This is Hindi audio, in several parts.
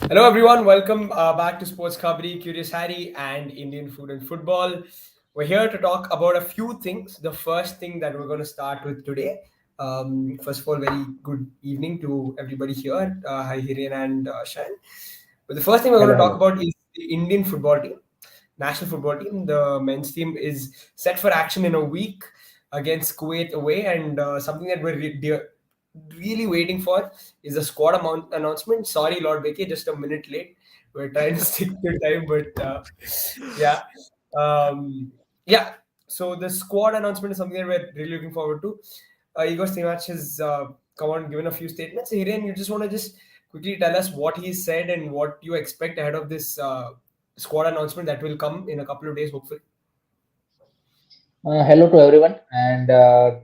Hello, everyone. Welcome back to Sports Khabri, Curious Harry, and Indian Food and Football. We're here to talk about a few things. The first thing that we're going to start with today. First of all, very good evening to everybody here. Hi, Hiren and Shan. But the first thing we're going Hello, to talk hello. about is the Indian football team, national football team. The men's team is set for action in a week against Kuwait away, and something that we're really waiting for is a squad amount announcement. Sorry, Lord Becky, just a minute late. We're trying to stick to time, but yeah, um, yeah. So the squad announcement is something that we're really looking forward to. Igor Stimac has come on given a few statements. Hiren, you just want to just quickly tell us what he said and what you expect ahead of this squad announcement that will come in a couple of days, hopefully. Hello to everyone and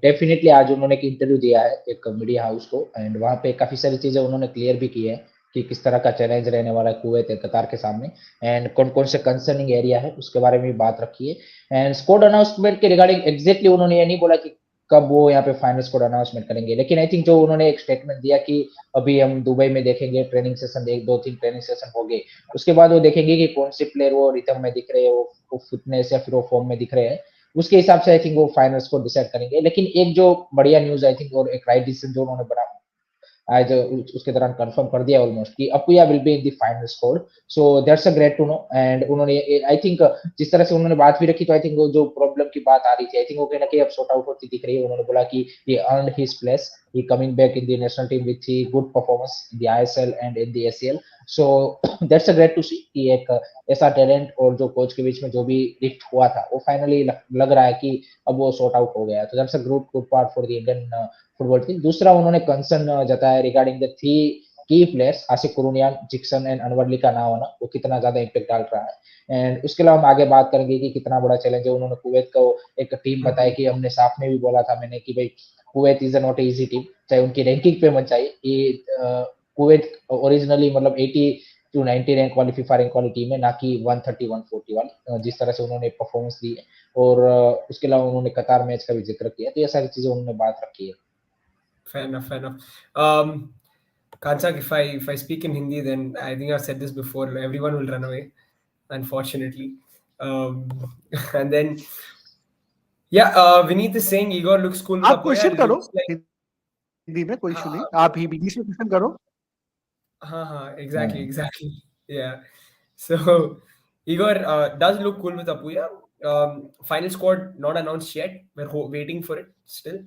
definitely आज उन्होंने एक इंटरव्यू दिया है एक मीडिया हाउस को एंड वहाँ पे काफ़ी सारी चीज़ें उन्होंने क्लियर भी की है कि किस तरह का चैलेंज रहने वाला है कुवैत है कतार के सामने एंड कौन कौन से कंसर्निंग एरिया है उसके बारे में भी बात रखी है एंड स्क्वाड अनाउंसमेंट के रिगार्डिंग एग्जैक्टली उन्होंने ये नहीं बोला कि कब वो यहाँ पे फाइनल स्क्वाड अनाउंसमेंट करेंगे लेकिन आई थिंक जो उन्होंने एक स्टेटमेंट दिया कि अभी हम दुबई में देखेंगे ट्रेनिंग सेशन एक दो तीन ट्रेनिंग सेशन हो गए उसके बाद वो देखेंगे कि कौन से प्लेयर वो रिथम में दिख रहे हैं वो फिटनेस या फिर वो फॉर्म में दिख रहे हैं उसके हिसाब से आई थिंक वो फाइनल्स को डिसाइड करेंगे लेकिन एक जो बढ़िया न्यूज आई थिंक और एक राइट डिसीजन जो उन्होंने बना आज उसके दौरान कंफर्म कर दिया ऑलमोस्ट कि Apuia will be in the final squad so that's a great to know and उन्होंने आई थिंक जिस तरह से उन्होंने बात भी रखी तो आई थिंक वो जो प्रॉब्लम की बात आ रही थी आई थिंक वो कहीं ना कहीं अब सॉर्ट आउट होती दिख रही है उन्होंने बोला कि he earned his place he coming back in the national team with the good performance in the ISL and in the ACL so that's a great to see कि एक ऐसा टैलेंट और जो कोच के बीच में जो भी लिफ्ट हुआ था वो फाइनली लग रहा है कि अब वो सॉर्ट आउट हो गया तो that's a good part for the Indian football team दूसरा उन्होंने कंसर्न जताया रिगार्डिंग द थ्री की प्लेयर्स आसिफ कुरुनियान जिक्सन एंड अनवरली का ना होना वो कितना ज्यादा इम्पैक्ट डाल रहा है एंड उसके अलावा हम आगे बात करेंगे कि कितना बड़ा चैलेंज है उन्होंने कुवैत को एक टीम बताया कि हमने साफ में भी बोला था मैंने कि भाई Kuwait is not easy team चाहे उनकी रैंकिंग पे मत चाहिए कि कुवैत ओरिजिनली मतलब 80 टू 90 रैंक वाली फीफा रैंक वाली टीम है ना कि 130 140 वाली जिस तरह से उन्होंने परफॉर्मेंस दी है और उसके अलावा उन्होंने कतार मैच का भी जिक्र किया तो ये सारी चीजें उन्होंने बात रखी है Fair enough, fair enough. Kansak, if I speak in Hindi, then I think I've said this before. Everyone will run away, unfortunately. Um, and then yeah, Vineet is saying Igor looks cool with आप Apoya. क्वेश्चन करो Looks like हिंदी में कोई इशू नहीं हाँ आप ही इंग्लिश में क्वेश्चन करो exactly. Yeah. So Igor does look cool with Apoya. Final squad not announced yet. We're waiting for it still.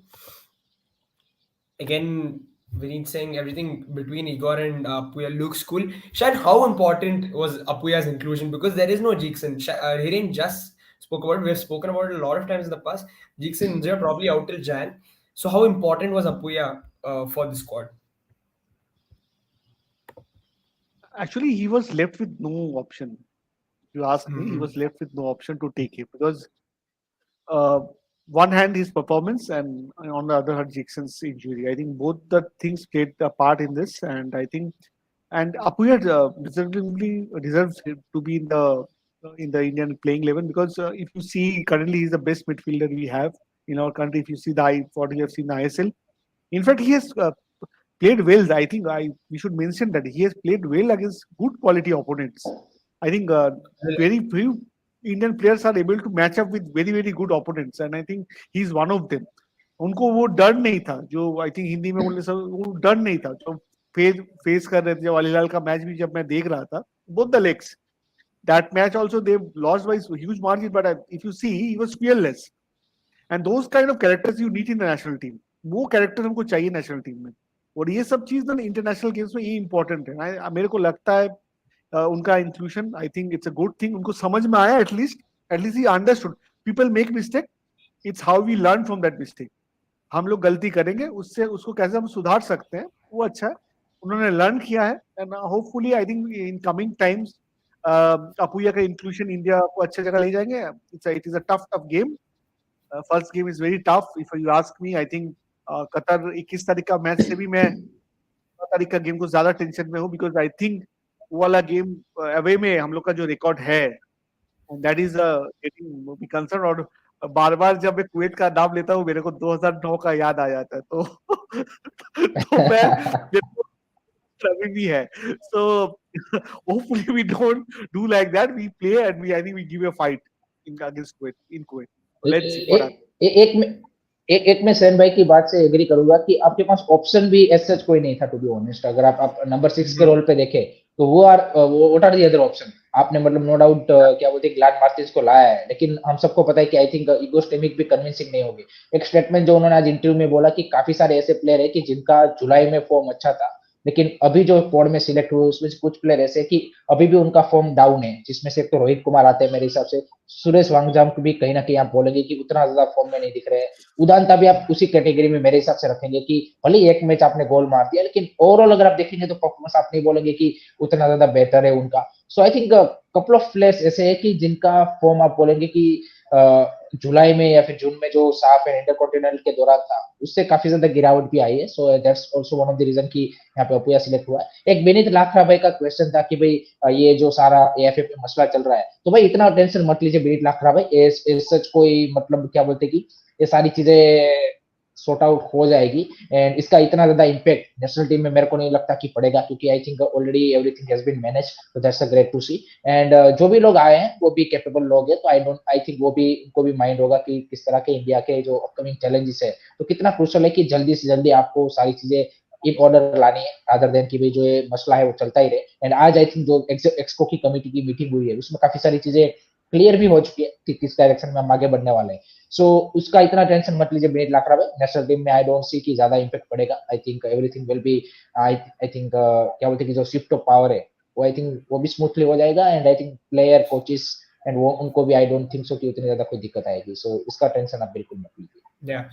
Again, Vineet saying everything between Igor and Apuya looks cool. Shan, how important was Apuya's inclusion? Because there is no Jigson. Hiren just spoke about it. We've spoken about it a lot of times in the past. Jigson injured probably out till Jan. So how important was Apuya for the squad? actually he was left with no option you ask me he was left with no option to take him because uh, one hand his performance and on the other hand Jackson's injury I think both the things played a part in this and I think and Apuya deserves to be in the Indian playing 11 because if you see currently he's the best midfielder we have in our country if you see what you have seen in the ISL in fact he has played well. I think we should mention that he has played well against good quality opponents. I think very few Indian players are able to match up with very good opponents, and I think he's one of them. उनको वो डर नहीं था जो आई थिंक हिंदी में बोलने से वो डर नहीं था जो फेस कर रहे थे जब अलीलाल का मैच भी जब मैं देख रहा था both the legs that match also they lost by huge margin but if you see he was fearless and those kind of characters you need in the national team वो character हमको चाहिए national team में और ये सब चीज ना इंटरनेशनल गेम्स में ये इंपॉर्टेंट है मेरे को लगता है उनका inclusion I think it's a good thing उनको समझ में आया at least he understood people make mistake it's how we learn from that mistake हम लोग गलती करेंगे उससे उसको कैसे हम सुधार सकते हैं वो अच्छा है उन्होंने लर्न किया है and hopefully I think in coming times Apuia का इंक्लूजन इंडिया को अच्छी जगह ले जाएंगे it is a tough game first game is very tough if you ask me I think Qatar 21 तारीख का मैच से भी मैं 15 तारीख का गेम को ज्यादा टेंशन में हूँ बिकॉज आई थिंक वो वाला गेम अवे में हम लोग का जो रिकॉर्ड है दैट इज गेटिंग कंसर्न और बार बार जब मैं कुवैत का नाम लेता हूँ मेरे को 2009 का याद आ जाता है तो तो मैं अभी भी है. So hopefully we don't do like that. We play and I think we give a fight against Kuwait in Kuwait. Let's see what happens. एक मैं सैन भाई की बात से एग्री करूंगा कि आपके पास ऑप्शन भी एज सच कोई नहीं था, टू बी ऑनेस्ट. अगर आप नंबर 6 के रोल पे देखें तो what are the other option. आपने मतलब नो डाउट क्या बोलते हैं ग्लान मार्टिन्स को लाया है, लेकिन हम सबको पता है कि आई थिंक इगो स्टेमिक भी कन्विंसिंग नहीं होगी. एक स्टेटमेंट जो उन्होंने आज इंटरव्यू में बोला कि काफी सारे ऐसे प्लेयर है कि जिनका जुलाई में फॉर्म अच्छा था, लेकिन अभी जो कोड में सिलेक्ट हुए उसमें कुछ प्लेयर ऐसे कि अभी भी उनका फॉर्म डाउन है, जिसमें से एक तो रोहित कुमार आते हैं मेरे हिसाब से. सुरेश वांगजाम को भी कहीं ना कहीं आप बोलेंगे कि उतना ज्यादा फॉर्म में नहीं दिख रहे हैं. उदांता भी आप उसी कैटेगरी में मेरे हिसाब से रखेंगे कि भले एक मैच आपने गोल मार दिया, लेकिन ओवरऑल अगर आप देखेंगे तो परफॉर्मेंस आप नहीं बोलेंगे कि उतना ज्यादा बेहतर है उनका. So I think couple of players ऐसे है कि जिनका फॉर्म आप बोलेंगे कि जुलाई में या फिर जून में जो साफ है इंटरकॉन्टिनेंटल के दौरान था, उससे काफी ज्यादा गिरावट भी आई है. So that's also one of the reason कि यहाँ पे अपुया सिलेक्ट हुआ है. एक विनीत लाखरा भाई का क्वेश्चन था कि भाई ये जो सारा एएफएफ में मसला चल रहा है, तो भाई इतना टेंशन मत लीजिए विनीत लाखरा भाई. सच कोई मतलब क्या बोलते कि ये सारी चीजें सॉर्ट आउट हो जाएगी. एंड इसका इतना ज्यादा इम्पैक्ट नेशनल टीम में मेरे को नहीं लगता कि पड़ेगा, क्योंकि I think already everything has been manage. तो that's a great to see. And जो भी लोग आए हैं वो भी कैपेबल लोग हैं, तो आई थिंक वो भी उनको भी माइंड होगा कि किस तरह के इंडिया के जो अपकमिंग चैलेंजेस है, तो कितना क्रूशियल है कि जल्दी से जल्दी आपको सारी चीजें इन ऑर्डर लानी है, रादर देन कि भाई जो ये मसला है वो चलता ही रहे. एंड आज आई थिंक जो एक्सको की कमेटी की मीटिंग हुई है उसमें काफी सारी चीजें क्लियर भी हो चुकी है कि किस डायरेक्शन में हम आगे बढ़ने वाले हैं. सो उसका इतना टेंशन मत लीजिए विनीत लाखरा भाई. नेशनल टीम में आई डोंट सी कि ज्यादा इम्पैक्ट पड़ेगा. I think everything will be I think क्या बोलते हैं कि जो शिफ्ट ऑफ पावर है वो आई थिंक वो भी स्मूथली हो जाएगा. And I think player coaches and वो उनको भी आई डोंट थिंक सो कि उतनी ज्यादा कोई दिक्कत आएगी. सो इसका टेंशन आप बिल्कुल मत लीजिए. Yeah.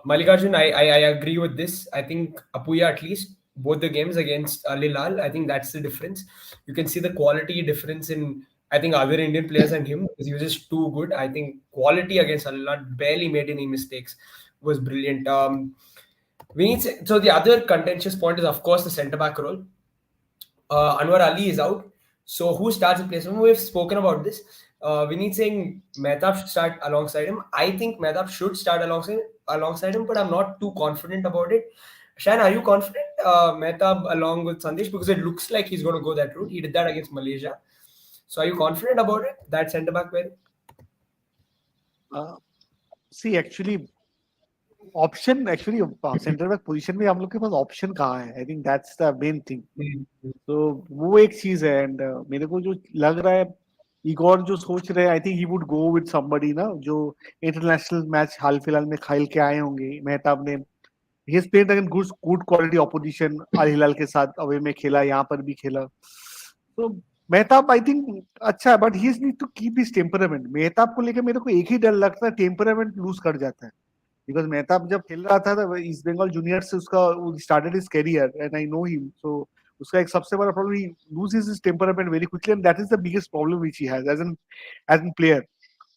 Mallikarjun, I agree with this. I think Apuya, at least both the games against Al Hilal, I think that's the difference. You can see the quality difference in, I think, other Indian players and him, because he was just too good. I think quality against Al Hilal, barely made any mistakes, was brilliant. So the other contentious point is, of course, the centre back role. Anwar Ali is out. So who starts replacement? We've spoken about this. Vineet saying Mehtab should start alongside him. I think Mehtab should start alongside him, but I'm not too confident about it. Shan, are you confident Mehtab along with Sandesh? Because it looks like he's going to go that route. He did that against Malaysia. So are you confident about it? That centre back pairing? See, actually centre back position में हम लोग के पास ऑप्शन कहाँ है. आई think that's the main thing. तो वो एक चीज है. एंड मेरे को जो लग रहा है इगोर जो सोच रहे हैं, I think he would go with somebody ना जो इंटरनेशनल मैच हाल फिलहाल में खेल के आए होंगे. मेहताब ने ही has played against good quality opposition. Al Hilal के साथ अवे में खेला, यहाँ पर भी खेला. तो मेहताब आई थिंक अच्छा है, but he need to keep his temperament. Mehtab को लेकर मेरे को एक ही डर लगता है, टेम्परामेंट लूज कर जाता है. बिकॉज मेहताब जब खेल रहा था ईस्ट बंगाल जूनियर से, उसका started his career and I know him. So उसका एक सबसे बड़ा problem, he loses his temperament very quickly, and that is the biggest problem which he has as an player.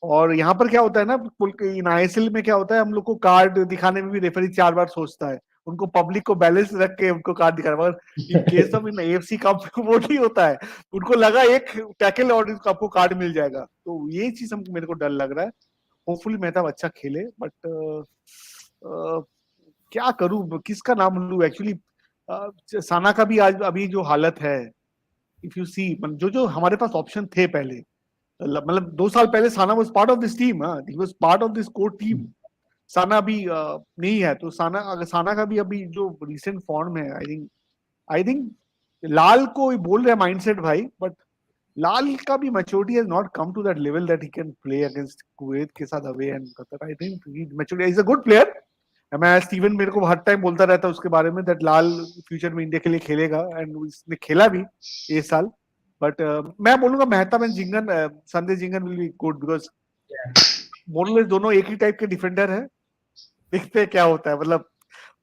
और यहाँ पर क्या होता है ना, इन आईएसएल में क्या होता है, हम लोग को कार्ड दिखाने में भी रेफरी 4 बार सोचता है. उनको पब्लिक को बैलेंस रख के उनको कार्ड दिखाना. मगर in case of in AFC cup वो नहीं होता है. उनको लगा एक टैकल और आपको कार्ड मिल जाएगा. तो ये चीज हमको मेरे को डर लग रहा है. होपफुली मेहताब अच्छा खेले, बट क्या करूं, किसका नाम लूं एक्चुअली. साना का भी आज अभी जो हालत है, इफ यू सी जो हमारे पास ऑप्शन थे पहले, मतलब 2 साल पहले Sana was part of this team. He was part of this core team. Sana अभी नहीं है. तो साना का भी अभी जो रिसेंट फॉर्म है, आई थिंक लाल को बोल रहे माइंडसेट भाई, बट लाल का भी maturity has not come to that level that he can play against Kuwait के साथ away and Qatar. I think he maturity is a good player. मैं स्टीवन मेरे को हर टाइम बोलता रहता है उसके बारे में दैट लाल फ्यूचर में इंडिया के लिए खेलेगा, एंड उसने खेला भी ये साल. बट मैं बोलूंगा Mehtab and Jhingan, Sandesh Jhingan will be good, because मोरलेस दोनों एक ही टाइप के डिफेंडर है. देखते हैं क्या होता है. मतलब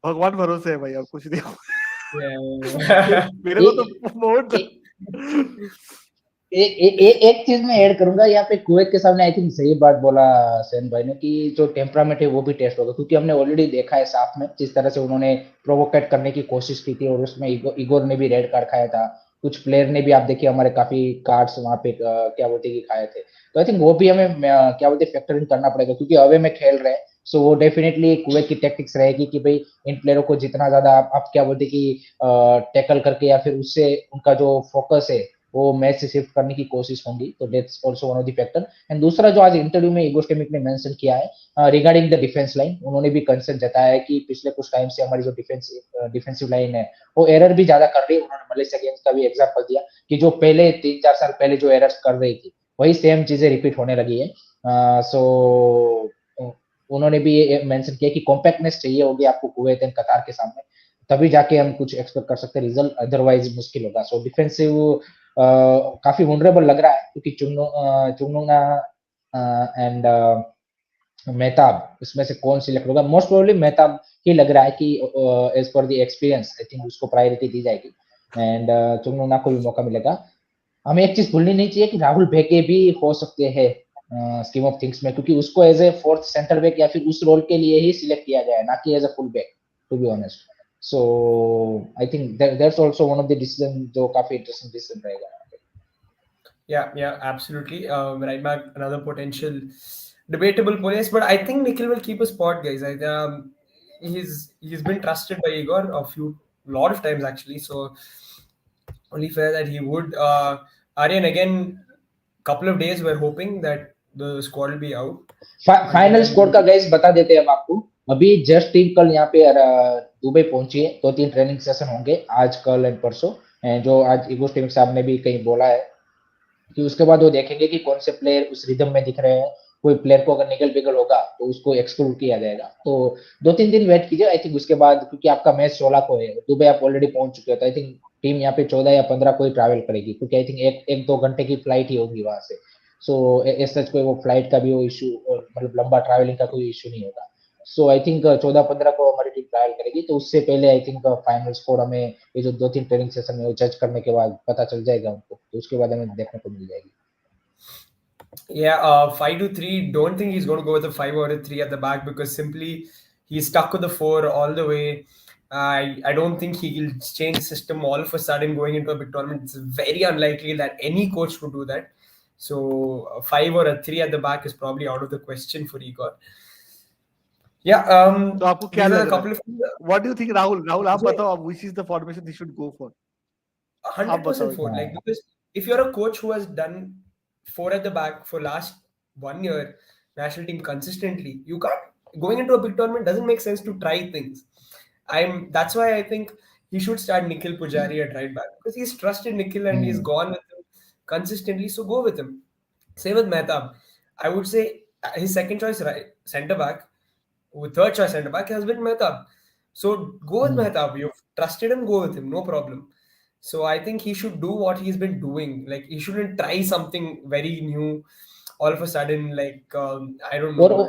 भगवान भरोसे है भाई, अब कुछ नहीं. मेरे को तो बहुत एक चीज मैं ऐड करूंगा यहाँ पे. कुवैत के सामने आई थिंक सही बात बोला सैन भाई ने कि जो टेम्परामेंट है वो भी टेस्ट होगा, क्योंकि हमने ऑलरेडी देखा है साफ में जिस तरह से उन्होंने प्रोवोकेट करने की कोशिश की थी, और उसमें इगोर ने भी रेड कार्ड खाया था. कुछ प्लेयर ने भी आप देखिए हमारे काफी कार्ड्स वहां पे क्या बोलते कि खाए थे. तो आई थिंक वो भी हमें क्या बोलते फैक्टर इन करना पड़ेगा, क्योंकि अवे में खेल रहे हैं. सो वो डेफिनेटली कुवैत की टैक्टिक्स रहेगी कि भाई इन प्लेयरों को जितना ज्यादा आप क्या बोलते कि टैकल करके या फिर उससे उनका जो फोकस है वो मैच से शिफ्ट करने की कोशिश होंगी, तो that's also one of the factor. And दूसरा जो आज इंटरव्यू में इगो स्टेमिक ने मेंशन किया है रिगार्डिंग द डिफेंस लाइन, उन्होंने भी कंसर्न जताया है कि पिछले कुछ टाइम से हमारी जो डिफेंसिव लाइन है वो एरर भी ज्यादा कर रही है। उन्होंने मलेशिया गेम्स का भी एग्जांपल दिया कि जो पहले 3-4 साल पहले जो एरर्स कर रही थी वही सेम चीजें रिपीट होने लगी है। सो उन्होंने भी ये मेंशन किया कि कॉम्पैक्टनेस चाहिए होगी आपको कुवैत एंड कतार के सामने, तभी जाके हम कुछ एक्सपेक्ट कर सकते हैं रिजल्ट, अदरवाइज मुश्किल होगा। सो डिफेंसिव काफी वनरेबल लग रहा है क्योंकि चुंगनुंगा एंड मेहताब इसमें से कौन सिलेक्ट होगा, मोस्ट प्रोबेबली मेहताब ही लग रहा है कि as per the experience I think उसको प्रायोरिटी दी जाएगी एंड चुंगनुंगा को भी मौका मिलेगा। हमें एक चीज भूलनी नहीं चाहिए कि राहुल भेके भी हो सकते हैं स्कीम ऑफ थिंग्स में, क्योंकि उसको as a fourth centre back या फिर उस रोल के लिए ही सिलेक्ट किया गया है, ना कि as a full back, to be honest. So I think that's also one of the decision जो काफी इंटरेस्टिंग डिसीजन रहेगा। Yeah, absolutely. Right back, another potential debatable place, but I think Nikhil will keep a spot, guys. He's been trusted by Igor lot of times actually, so only fair that he would. Aryan, again, couple of days we're hoping that the squad will be out. Until final then, score का गाइस बता देते हैं हम आपको। अभी जस्ट टीम कल यहाँ पे दुबई पहुंची है, 2-3 ट्रेनिंग सेशन होंगे आज, कल एंड परसों, जो आज इगो टीम साहब ने भी कहीं बोला है कि उसके बाद वो देखेंगे कि कौन से प्लेयर उस रिदम में दिख रहे हैं। कोई प्लेयर को अगर निगल बिगल होगा तो उसको एक्सक्लूड किया जाएगा। तो 2-3 दिन वेट कीजिए, आई थिंक उसके बाद, क्योंकि आपका मैच 16 को है, दुबई आप ऑलरेडी पहुंच चुके हो, तो आई थिंक टीम यहाँ पे 14 या 15 को ही ट्रैवल करेगी, क्योंकि आई थिंक एक 2 घंटे की फ्लाइट ही होगी वहां से। सो एज सच कोई वो फ्लाइट का भी वो इशू, मतलब लंबा ट्रैवलिंग का कोई इशू नहीं होगा। सो आई थिंक 14-15 को हमारी टीम ट्रायल करेगी, तो उससे पहले आई थिंक फाइनल स्कोर हमें ये जो 2-3 ट्रेनिंग सेशन में वो जज करने के बाद पता चल जाएगा उनको, तो उसके बाद हमें देखने को मिल जाएगी। Yeah, 5-3. Don't think he's going to go with a 5 or a 3 at the back, because simply he's stuck with the 4 all the way. I don't think he'll change the system all of a sudden going into a big tournament. It's very unlikely that any coach would do that. So a 5 or a 3 at the back is probably out of the question for Igor. Yeah. तो आपको क्या these are लग a रहा couple है? of What do you think, Rahul आप मुझे बताओ, which is the formation they should go for? आप 100% बताओ। for, like, because if you're a coach who has done 4 at the back for last 1 year national team consistently, you can't, going into a big tournament doesn't make sense to try things. That's why I think he should start Nikhil Pujari at right back, because he's trusted Nikhil and he's gone with him consistently, so go with him. Same with Mehtab. I would say his second choice right centre back, with third choice centre back has been Mehtab. So go with Mehtab. You've trusted him, go with him, no problem. So I think he should do what he's been doing. Like, he shouldn't try something very new all of a sudden. Like, I don't और know.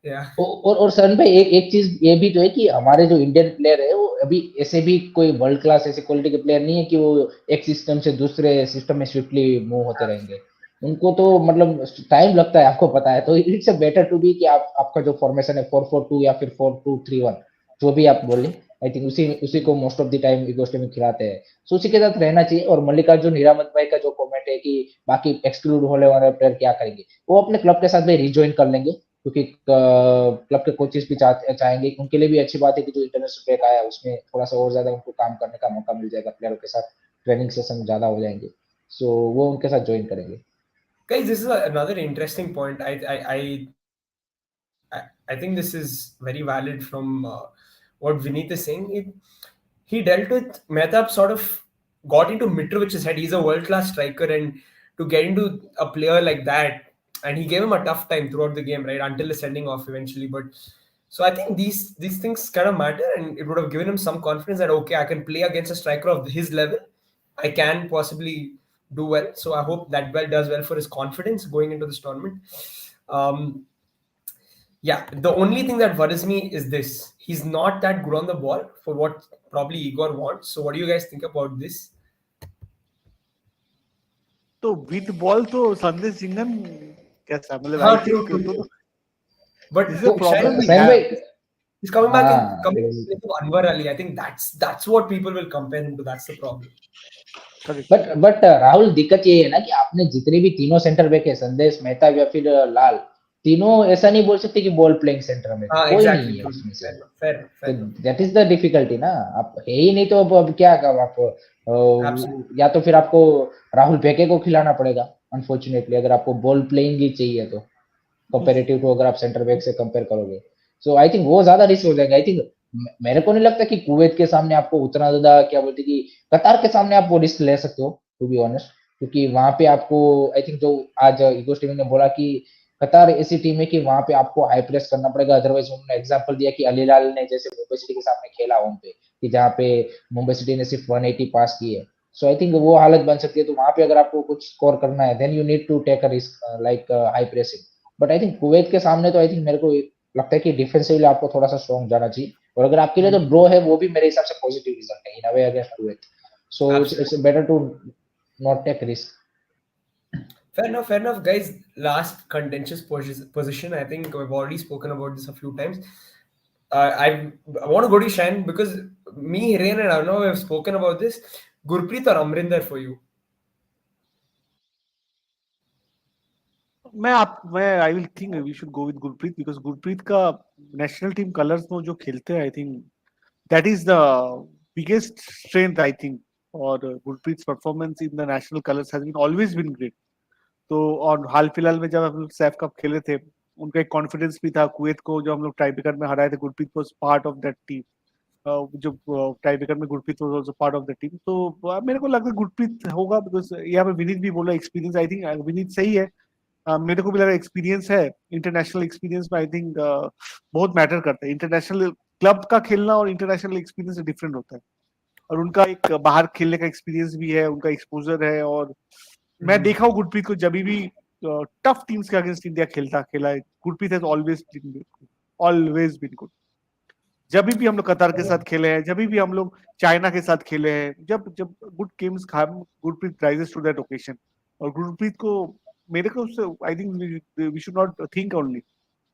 Yeah. और सरण भाई एक चीज ये भी तो है कि हमारे जो इंडियन प्लेयर है वो अभी ऐसे भी कोई वर्ल्ड क्लास ऐसे क्वालिटी के प्लेयर नहीं है कि वो एक सिस्टम से दूसरे सिस्टम में स्विफ्टली मूव होते रहेंगे। उनको तो मतलब टाइम लगता है, आपको पता है। तो it's a better to be कि आपका जो फॉर्मेशन है 4-4-2 या फिर 4-2-3-1 जो भी आप बोले, आई थिंक उसी को मोस्ट ऑफ द टाइम इगोस्टे में खिलाते हैं। सो उसी के साथ रहना चाहिए। और मल्लिकार्जुन हीरामत भाई का जो कमेंट है कि बाकी एक्सक्लूड होने वाले प्लेयर क्या करेंगे, वो अपने क्लब के साथ भी रिज्वाइन कर लेंगे, क्योंकि क्लब के कोचेस भी चाहेंगे, उनके लिए भी अच्छी बात है कि जो इंटरनेशनल ब्रेक आया उसमें थोड़ा सा और ज्यादा उनको काम करने का मौका मिल जाएगा, प्लेयरों के साथ ट्रेनिंग सेशन ज्यादा हो जाएंगे, सो वो उनके साथ ज्वाइन करेंगे। Guys, this is another interesting point. I think this is very valid from what Vineet is saying. He dealt with Mehtab, sort of got into Mitrovic's head. He's a world-class striker, and to get into a player like that, and he gave him a tough time throughout the game, right, until the sending off eventually. But so I think these things kind of matter, and it would have given him some confidence that, okay, I can play against a striker of his level. I can possibly do well. So I hope that does well for his confidence going into this tournament. Yeah, the only thing that worries me is this. He's not that good on the ball for what probably Igor wants. So what do you guys think about this? तो विद बॉल तो संदेश जिंगन कैसा, मतलब हाँ, आई थिंक true. तो But this is a problem we Sam have. भाई, he's coming back in हाँ to Anwar Ali. I think that's what people will compare him to. That's the problem. But Rahul, दिक्कत ये है ना कि आपने जितने भी तीनों सेंटर बैक है, संदेश, मेहता या फिर लाल, तीनों ऐसा नहीं बोल सकते कि बॉल प्लेइंग सेंटर में हाँ कोई एग्जैक्टली नहीं है ट्रू, उसमें से। fair तो enough, that is the difficulty ना, आप है ही नहीं तो अब क्या करो आप, absolutely. या तो फिर आपको राहुल भेके को खिलाना पड़ेगा अनफॉर्चुनेटली, अगर आपको बॉल प्लेइंग ही चाहिए तो, कंपेरेटिव टू अगर आप सेंटर बैक से कंपेयर करोगे। सो आई थिंक वो ज्यादा रिस्क हो जाएगा। आई थिंक मेरे को नहीं लगता कि कुवैत के सामने आपको उतना ज्यादा क्या बोलते कि कतार के सामने आप वो रिस्क ले सकते हो, टू बी ऑनेस्ट, क्योंकि वहां पे आपको आई थिंक जो आज इगो स्टीवन ने बोला कि कतार ऐसी टीम है कि वहां पे आपको हाई प्रेस करना पड़ेगा, अदरवाइज उन्होंने एग्जांपल दिया कि अलीलाल ने जैसे मुंबई सिटी के सामने खेला होम पे, कि जहाँ पे मुंबई सिटी ने सिर्फ 180 पास किए। सो आई थिंक वो हालत बन सकती है, तो वहां पे अगर आपको कुछ स्कोर करना है then you need to take a risk like high pressing. But I think Kuwait के सामने तो आई थिंक मेरे को लगता है कि डिफेंसिवली आपको थोड़ा सा स्ट्रॉन्ग जाना चाहिए, और अगर आपके लिए तो ड्रॉ है वो भी मेरे हिसाब से पॉजिटिव रिजल्ट है in a way against Kuwait. So it's Absolutely. Better to not take risk. Fair enough, guys. Last contentious position. I think we've already spoken about this a few times. I want to go to Shan because me, Hiren, and Arnav have spoken about this. Gurpreet or Amrinder for you? मैं I will think we should go with Gurpreet, because Gurpreet का नेशनल टीम कलर्स में जो खेलते हैं, I think that is the biggest strength, I think. और Gurpreet performance in the national colours has been always been great. तो और हाल फिलहाल में जब हम लोग सैफ कप खेले थे, उनका एक कॉन्फिडेंस भी था। कुवैत को जो हम लोग टाई ब्रेकर में हराए थे, Gurpreet was part of that team. जो टाई ब्रेकर में Gurpreet was also part of the team. तो मेरे को लगता है गुरप्रीत होगा, बिकॉज यहाँ पे विनीत भी बोला एक्सपीरियंस, आई थिंक विनीत सही है। मेरे को भी लगा एक्सपीरियंस है, इंटरनेशनल एक्सपीरियंस में आई थिंक बहुत मैटर करता है। इंटरनेशनल क्लब का खेलना और इंटरनेशनल एक्सपीरियंस डिफरेंट होता है, और उनका एक बाहर खेलने का एक्सपीरियंस भी है, उनका एक्सपोजर है। और मैं देखा हूँ गुरप्रीत को जब भी टफ टीम्स के अगेंस्ट इंडिया खेला है, Gurpreet has always been good. जब भी हम लोग कतार के साथ खेले हैं, जब भी हम लोग चाइना के साथ खेले हैं, जब जब good games Gurpreet rises to that occasion. और गुरप्रीत को मेरे को उससे I think we should not think only,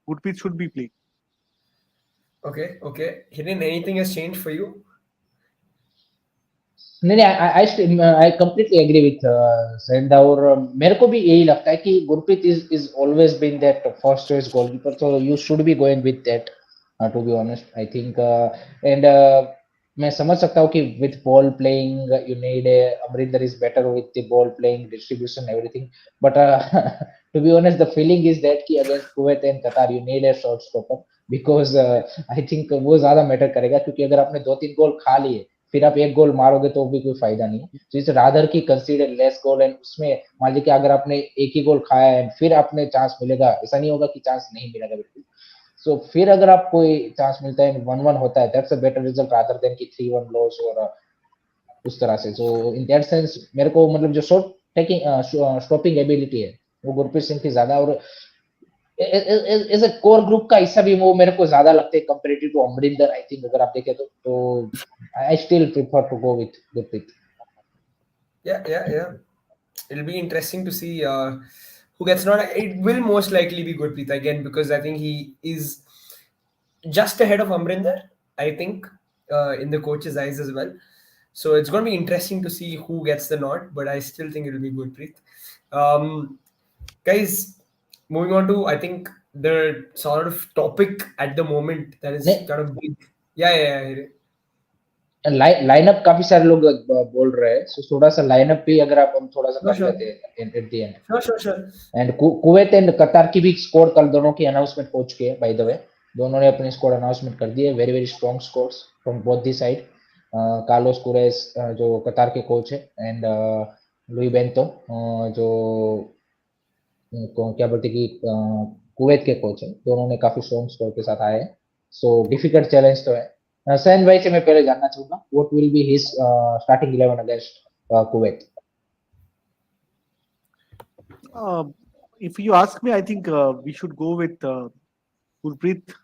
Gurpreet should be play. Okay. Hiren, anything has changed for you? नहीं नहीं, I completely agree with Sanda, और मेरे को भी यही लगता है कि Gurpreet is always been that first choice goalkeeper, so you should be going with that, to be honest I think, and मैं समझ सकता हूँ कि with ball playing you need a Amrinder is better with the ball playing distribution everything, but to be honest the feeling is that कि against Kuwait and Qatar you need a short stopper, because I think वो ज्यादा मैटर करेगा, क्योंकि अगर आपने 2-3 गोल खा लिए फिर आप एक गोल मारोगे तो भी कोई फायदा नहीं है। तो इट्स रादर की कंसीडर लेस गोल, एंड उसमें मान लीजिए कि अगर आपने एक ही गोल खाया है फिर आपने चांस मिलेगा, ऐसा नहीं होगा कि चांस नहीं मिलेगा बिल्कुल। सो फिर अगर आप कोई चांस मिलता है 1-1 होता है, that's a better result rather than कि 3-1 लॉस और उस तरह से। सो इन दैट सेंस मेरे को मतलब जो शॉट टेकिंग स्टॉपिंग एबिलिटी है वो गुरप्रीत सिंह की ज्यादा, और एज ए कोर ग्रुप का हिस्सा भी वो मेरे को ज्यादा लगते हैं comparative to Amarinder. I think अगर आप देखें तो I still prefer to go with Gurpreet. Yeah. It'll be interesting to see who gets not. It will most likely be Gurpreet again because I think he is just ahead of Amrinder, I think, in the coach's eyes as well. So it's going to be interesting to see who gets the nod, but I still think it'll be Gurpreet. Guys, moving on to, I think, the sort of topic at the moment that is नहीं, kind of big. Yeah. Lineup काफी सारे लोग बोल रहे हैं, सो थोड़ा सा लाइनअप भी अगर आप हम थोड़ा सा No, कर sure. लेते हैं at the end. Sure. And Kuwait and कतार की भी स्कोर कल दोनों की अनाउंसमेंट हो चुकी है बाय द वे, दोनों ने अपने स्कोर अनाउंसमेंट कर दिए, very very strong scores from both the side. Carlos Queiroz जो कतार के कोच है, एंड लुई बेंतो जो क्या बोलते कि कुवैत के कोच है, दोनों ने काफी स्ट्रॉन्ग स्कोर के साथ आए हैं। सो डिफिकल्ट चैलेंज तो है। सैन भाई से मैं पहले जानना चाहूंगा what will be his starting 11 against Kuwait. If you ask me, I think we should go with Gurpreet,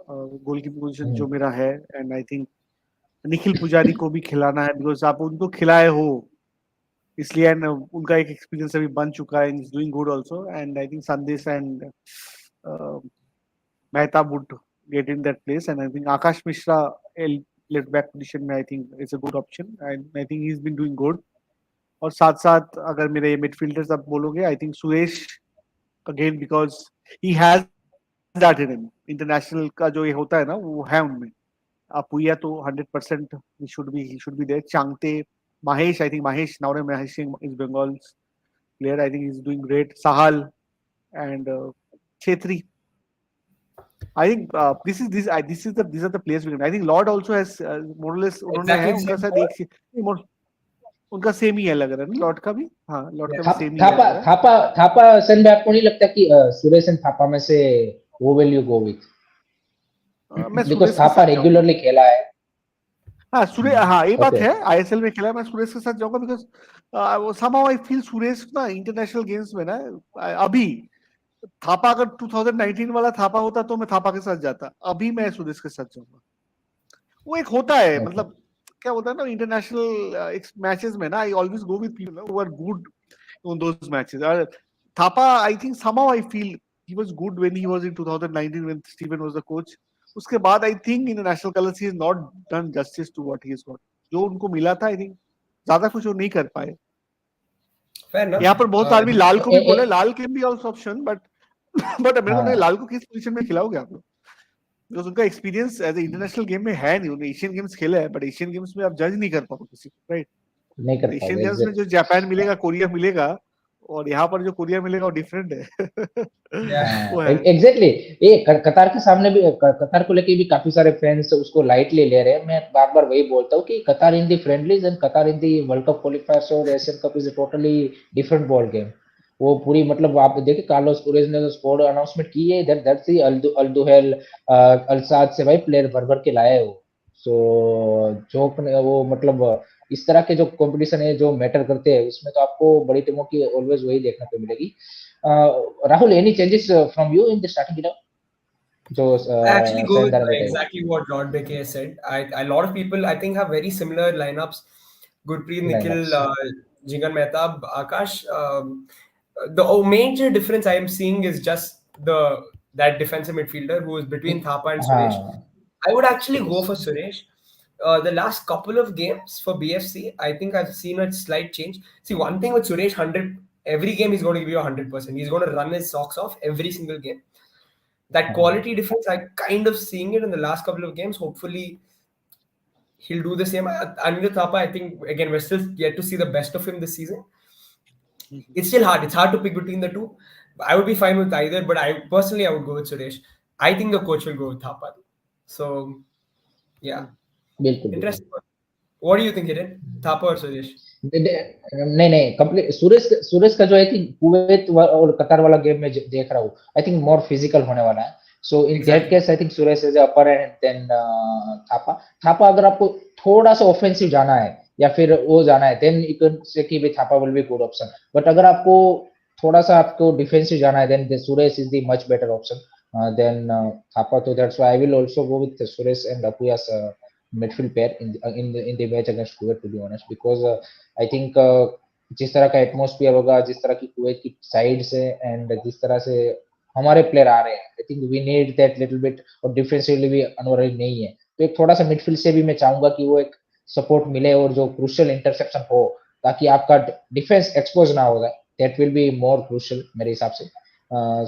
goalkeeper position जो मेरा है। एंड आई थिंक निखिल पुजारी को भी खिलाना है, बिकॉज आप उनको खिलाए हो इसलिए, एंड उनका एक एक्सपीरियंस अभी बन चुका है, is doing good also. And I think Sandesh and Mehta would get in that place. And I think Akash Mishra left back position में I think is a good option, and I think he is been doing good. और साथ साथ अगर मेरे मिडफील्डर्स आप बोलोगे, I think Suresh again, because he has that in him. International का जो ये होता है ना वो है उनमें। Bhutia तो 100% he should be there. Changte, Mahesh, I think Mahesh now Mahesh Singh is Bengal's player. I think he's doing great. Sahal and Chetri. I think these are the players we can. I think Lord also has more or less उन्होंने है Exactly the उनका same शायद board. एक उनका सेम ही है लग रहा है ना लॉर्ड का भी। हाँ लॉर्ड का Yes. भी सेम ही है थापा लग रहा है। थापा थापा सन में आपको नहीं लगता कि सुरेश एंड थापा में से वो विल यू गो विथ? मैं बिकॉज सुरेश के थापा साथ जाऊंगा। रेगुलरली खेला है। हाँ हाँ ये बात ओके है, आईएसएल में खेला है, मैं सुरेश के साथ जाऊंगा बिकॉज वो somehow I feel सुरेश ना इंटरनेशनल गेम्स में ना अभी थापा अगर 2019 वाला थापा होता तो मैं थापा के साथ जाता, अभी मैं सुरेश के साथ जाऊंगा। वो एक होता है ओके मतलब क्या होता है ना इंटरनेशनल मैचेस में ना, I always go with people who are good on those matches. Thapa, I think somehow I feel he was good when he was in 2019 when Steven was the coach. उसके बाद I think in the national colors he has not done justice to what he has got. जो उनको मिला था I think ज्यादा कुछ वो नहीं कर पाए। Fair enough. यहाँ पर बहुत आदमी लाल को भी बोले, uh, Lal can be also option but मेरे को नहीं, हाँ लाल को किस पोजीशन में खिलाओगे आप लोग? बिकॉज उनका experience as a international game में है नहीं, उन्होंने एशियन गेम्स खेला है बट एशियन गेम्स में आप जज नहीं कर पाओ किसी को, राइट? नहीं कर एशियन पाओगे गेम्स में जो एग्जैक्ट। जापान मिलेगा, कोरिया मिलेगा, और यहाँ पर जो कोरिया मिलेगा वो डिफरेंट है। Yeah. वो है। एग्जैक्टली ये कतार के सामने भी कतार को लेके भी काफी सारे फैंस उसको लाइटली ले रहे हैं। मैं बार बार वही बोलता हूँ कि कतार इन दी फ्रेंडलीज एंड कतार इन दी वर्ल्ड कप क्वालिफायर्स और Asian cup is totally different ball game. वो पूरी मतलब आप देखिए कार्लोस कुरेज ने जो स्क्वाड अनाउंसमेंट की है, दैट्स दी अल्दुहेल अल्साद से भाई प्लेयर भर भर के लाए हो। सो जो वो मतलब इस तरह के जो कंपटीशन है जो मैटर करते हैं उसमें तो आपको बड़ी टीमों की ऑलवेज वही देखने को मिलेगी। Rahul, any changes from you in the starting lineup? जो I actually go with सैनदार ने बताया। exactly what Lord Becky said. A lot of people I think have very similar lineups. Gurpreet, Nikhil, Lineups. Jingan Mehtab, Akash. The major difference I am seeing is just that defensive midfielder who is between Thapa and Suresh. हाँ I would actually go Suresh for Suresh. The last couple of games for BFC, I think I've seen a slight change. See, one thing with Suresh, 100 every game he's going to give you 100%. He's going to run his socks off every single game. That हाँ quality difference, I kind of seeing it in the last couple of games. Hopefully, he'll do the same. Anil Thapa, I think again we're still yet to see the best of him this season. It's still hard. It's hard to pick between the two. I would be fine with either, but I would go with Suresh. I think the coach will go with Thapa. So, yeah, बिल्कुल बिल्कुल। interesting. What do you think, Hiren? Thapa or Suresh? नहीं नहीं कंप्लीट सूरज का जो है कि कुवैत और कतार वाला गेम में देख रहा हूँ, आई थिंक मोर फिजिकल होने वाला है। So in that case I think Suraj is upper and then Thapa. Thapa अगर आपको थोड़ा सा ऑफेंसिव जाना है या फिर वो जाना है देन यू कैन से कि भी Thapa will be good option, but अगर आपको थोड़ा सा आपको डिफेंसिव जाना है then Suraj is the much better option than Thapa. तो that's why I will also go with Suraj and Apuia's midfield pair in the match against Kuwait, to be honest, because I think जिस तरह का एटमॉस्फेयर होगा, जिस तरह की कुवैत की साइड से एंड जिस तरह से हमारे प्लेयर आ रहे हैं, I think we need that little bit. और डिफेंसिवली भी अनवर नहीं है, तो एक थोड़ा सा मिडफील्ड से भी मैं चाहूंगा कि वो एक सपोर्ट मिले और जो क्रूशियल इंटरसेप्शन हो ताकि आपका डिफेंस एक्सपोज ना हो जाए, that will be more crucial मेरे हिसाब से।